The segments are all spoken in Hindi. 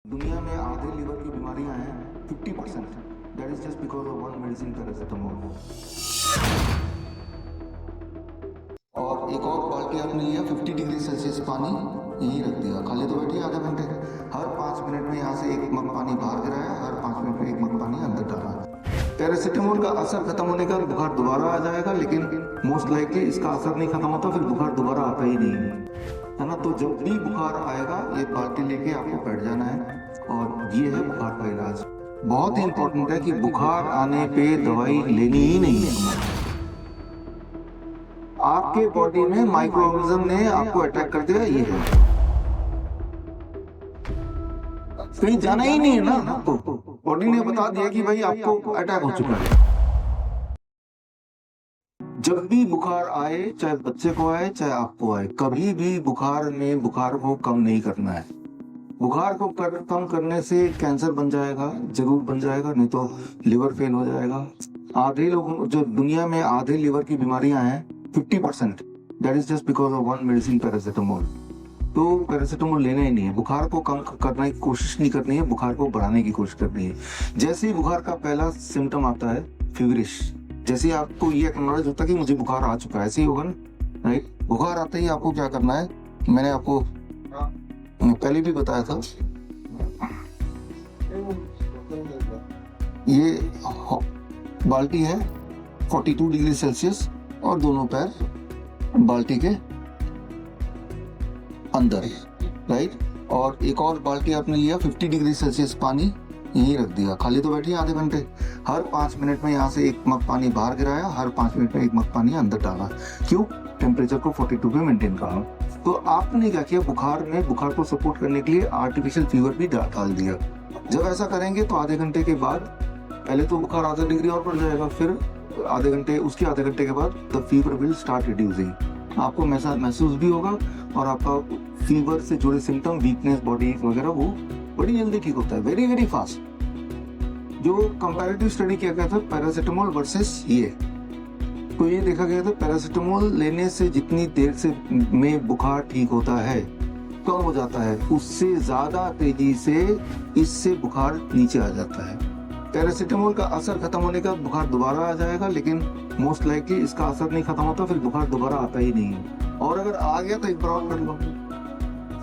दुनिया में आधे लीवर की बीमारियां हैं 50%। That is just because of one medicine paracetamol. और एक और बाल्टी आपने लिया 50 डिग्री सेल्सियस पानी, यहीं रख दिया, खाली तो बैठिए आधे घंटे। हर 5 मिनट में यहाँ से एक मग पानी बाहर गिराया, हर 5 मिनट में एक मग पानी अंदर डाला। पैरासिटामोल का असर खत्म होने का बुखार दोबारा आ जाएगा, लेकिन मोस्ट लाइकली इसका असर नहीं खत्म होता, फिर बुखार दोबारा आता ही नहीं है ना। तो जब भी बुखार आएगा ये बाल्टी लेके आपको बैठ जाना है, और ये है बुखार का इलाज। बहुत ही इंपॉर्टेंट है कि बुखार आने पे दवाई लेनी ही नहीं है। आपके बॉडी में माइक्रो ऑर्गेनिज्म ने आपको अटैक कर दिया, ये है, कहीं जाना ही नहीं है ना आपको। बॉडी ने बता दिया कि भाई आपको अटैक हो चुका है। जब भी बुखार आए, चाहे बच्चे को आए चाहे आपको आए, कभी भी बुखार में बुखार को कम नहीं करना है। बुखार को कम करने से कैंसर बन जाएगा, जरूर बन जाएगा, नहीं तो लिवर फेल हो जाएगा। आधे लोग, जो दुनिया में आधे लिवर की बीमारियां हैं 50%, that is just because of one medicine paracetamol. तो पैरासिटामोल लेना ही नहीं है। बुखार को कम करने की कोशिश नहीं करनी है, बुखार को बढ़ाने की कोशिश करनी है। जैसे ही बुखार का पहला सिम्टम आता है, फीवरिश, जैसे ही आपको ये एक्नॉलेज होता है कि मुझे बुखार आ चुका है, ऐसे ही होगा ना, राइट। बुखार आते ही आपको क्या करना है, मैंने आपको पहले भी बताया था, ये बाल्टी है 42 डिग्री सेल्सियस और दोनों पैर बाल्टी के अंदर, राइट। और एक और बाल्टी आपने लिया 50 डिग्री सेल्सियस पानी, यहीं रख दिया, खाली तो बैठिए आधे घंटे। हर 5 मिनट में यहाँ से एक मग पानी बाहर गिराया, हर 5 मिनट में एक मग पानी अंदर डाला। क्यों? टेम्परेचर को 42 पे मेंटेन करना। तो आपने क्या किया, बुखार को सपोर्ट करने के लिए आर्टिफिशियल फीवर भी डाल दिया। जब ऐसा करेंगे तो आधे घंटे के बाद, पहले तो बुखार आधा डिग्री और बढ़ जाएगा, फिर उसके आधे घंटे के बाद the fever will start reducing. आपको महसूस भी होगा, और आपका फीवर से जुड़े सिम्टम, वीकनेस, बॉडी वगैरह, वो बड़ी जल्दी ठीक होता है, वेरी वेरी फास्ट। जो कंपैरेटिव स्टडी किया गया था पैरासिटामोल वर्सेस ये, तो ये देखा गया था पैरासिटामोल लेने से जितनी देर से में बुखार ठीक होता है, कम हो जाता है, उससे ज्यादा तेजी से इससे बुखार नीचे आ जाता है। पैरासिटामोल का असर खत्म होने का बुखार दोबारा आ जाएगा, लेकिन मोस्ट लाइकली इसका असर नहीं खत्म होता, फिर बुखार दोबारा आता ही नहीं है। और अगर आ गया तो एक बार और कर लो,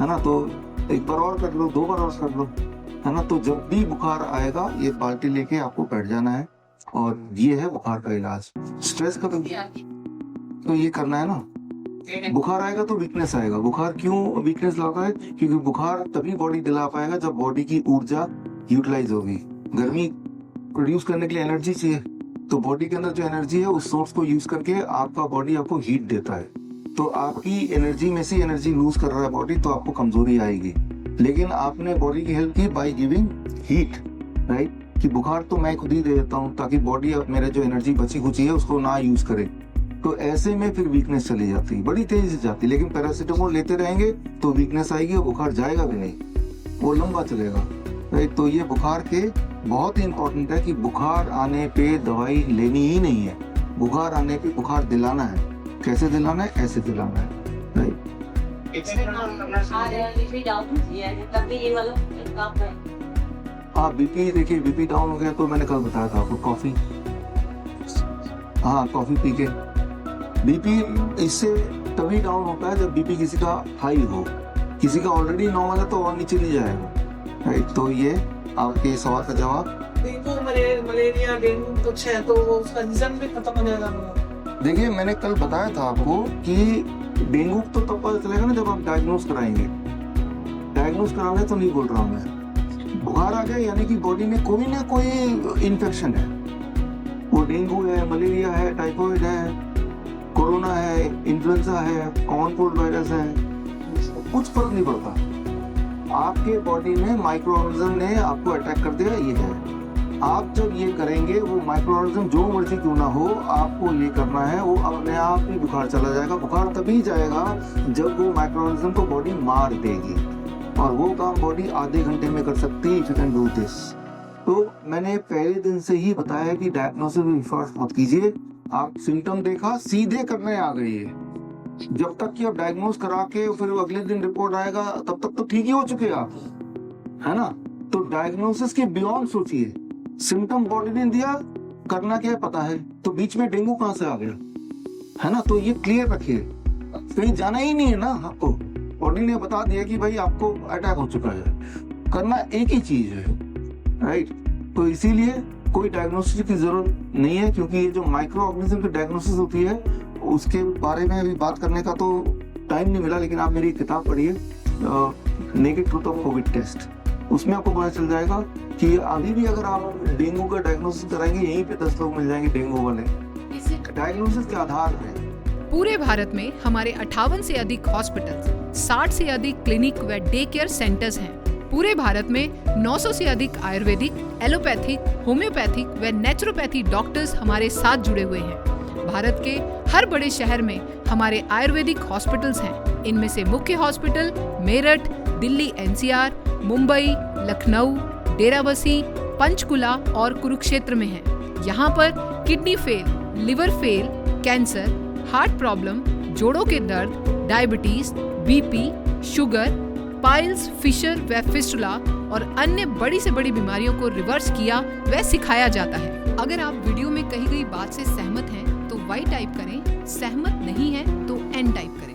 है ना, तो एक बार और कर लो, 2 बार और कर लो, है ना। तो जब भी बुखार आएगा ये बाल्टी लेके आपको बैठ जाना है, और ये है बुखार का इलाज। स्ट्रेस का तो ये करना है ना। बुखार आएगा तो वीकनेस आएगा। बुखार क्यों वीकनेस लाता है? क्योंकि बुखार तभी बॉडी दिला पाएगा जब बॉडी की ऊर्जा यूटिलाइज होगी। गर्मी प्रोड्यूस करने के लिए एनर्जी चाहिए, तो बॉडी के अंदर जो एनर्जी है उस सोर्स को यूज करके आपका बॉडी आपको हीट देता है। तो आपकी एनर्जी में से एनर्जी लूज कर रहा है बॉडी, तो आपको कमजोरी आएगी। लेकिन आपने बॉडी की हेल्प की बाय गिविंग हीट, राइट, कि बुखार तो मैं खुद ही दे देता हूँ ताकि बॉडी अब मेरे जो एनर्जी बची खुची है उसको ना यूज करे। तो ऐसे में फिर वीकनेस चली जाती है, बड़ी तेजी से जाती है। लेकिन पैरासिटामोल लेते रहेंगे तो वीकनेस आएगी और बुखार जाएगा भी नहीं, वो लंबा चलेगा, राइट। तो ये बुखार के बहुत ही इंपॉर्टेंट है कि बुखार आने पे दवाई लेनी ही नहीं है। बुखार आने पे बुखार दिलाना है। कैसे दिलाना है? ऐसे दिलाना है, राइट। हाँ, बीपी, देखिए बीपी डाउन हो गया तो मैंने कल बताया था आपको, कॉफी, हाँ कॉफी पी के। बीपी इससे तभी डाउन होता है जब बीपी किसी का हाई हो। किसी का ऑलरेडी नॉर्मल है तो और नीचे नहीं जाएगा, राइट। तो ये आपके सवाल का जवाब। डेंगू, मलेरिया, डेंगू कुछ है तो उसका रीजन भी खत्म हो जाएगा। देखिए मैंने कल बताया था आपको कि डेंगू तो तब पता चलेगा ना जब आप डायग्नोस कराएंगे। डायग्नोस कराने तो नहीं बोल रहा हूँ मैं। बुखार आ गया यानी कि बॉडी में कोई ना कोई इन्फेक्शन है, वो डेंगू है, मलेरिया है, टाइफाइड है, कोरोना है, इन्फ्लुएंजा है, कॉमन कोल्ड वायरस है, कुछ फर्क नहीं पड़ता। आपके बॉडी में माइक्रो ऑर्गेनिज्म ने आपको अटैक कर दिया, ये है। आप जब ये करेंगे, वो माइक्रो ऑर्गेनिज्म जो मर्जी क्यों ना हो, आपको ये करना है, वो अपने आप ही बुखार चला जाएगा। बुखार तभी जाएगा जब वो माइक्रो ऑर्गेनिज्म को बॉडी मार देगी, और वो काम बॉडी आधे घंटे में कर सकती है, if you can do this. तो मैंने पहले दिन से ही बताया कि डायग्नोसिस में विश्वास मत कीजिए। आप सिम्टम देखा, सीधे करने आ गई है। जब तक कि आप डायग्नोस करा के फिर अगले दिन रिपोर्ट आएगा, तब तक तो ठीक ही हो चुके आप, है ना। डायग्नोसिस के बियॉन्ड सोचिए, सिम्टम बॉडी ने दिया, करना क्या है पता है, तो बीच में डेंगू कहां से आ गया, है ना। तो ये क्लियर रखिए, कहीं जाना ही नहीं है ना आपको, बॉडी ने बता दिया कि भाई आपको अटैक हो चुका है, करना एक ही चीज है, राइट। तो इसीलिए कोई डायग्नोसिस की जरूरत नहीं है, क्योंकि ये जो माइक्रो ऑर्गेनिज्म की डायग्नोसिस होती है उसके बारे में अभी बात करने का तो टाइम नहीं मिला, लेकिन आप मेरी किताब पढ़िए naked truth of covid test, उसमें आपको पता चल जाएगा कि अभी भी अगर आप डेंगू का डायग्नोसिस कराएंगे यहीं पे 10 लोग मिल जाएंगे डेंगू वाले। डायग्नोसिस के आधार है। पूरे भारत में हमारे 58 से अधिक हॉस्पिटल्स, 60 से अधिक क्लिनिक व डे केयर सेंटर्स हैं। पूरे भारत में 900 से अधिक आयुर्वेदिक, एलोपैथिक, होम्योपैथिक व नेचुरोपैथी डॉक्टर्स हमारे साथ जुड़े हुए हैं। भारत के हर बड़े शहर में हमारे आयुर्वेदिक हॉस्पिटल्स हैं। इनमें से मुख्य हॉस्पिटल मेरठ, दिल्ली NCR, मुंबई, लखनऊ, डेराबसी, पंचकुला और कुरुक्षेत्र में हैं। यहाँ पर kidney fail, liver fail, cancer, heart problem, जोड़ों के दर्द, diabetes, BP, sugar, piles, fissure व फिस्टुला और अन्य बड़ी से बड़ी बीमारियों को रिवर्स किया व सिखाया जाता है। अगर आप वीडियो में कही गई बात से सहमत हैं तो Y टाइप करें, सहमत नहीं है तो N टाइप करें।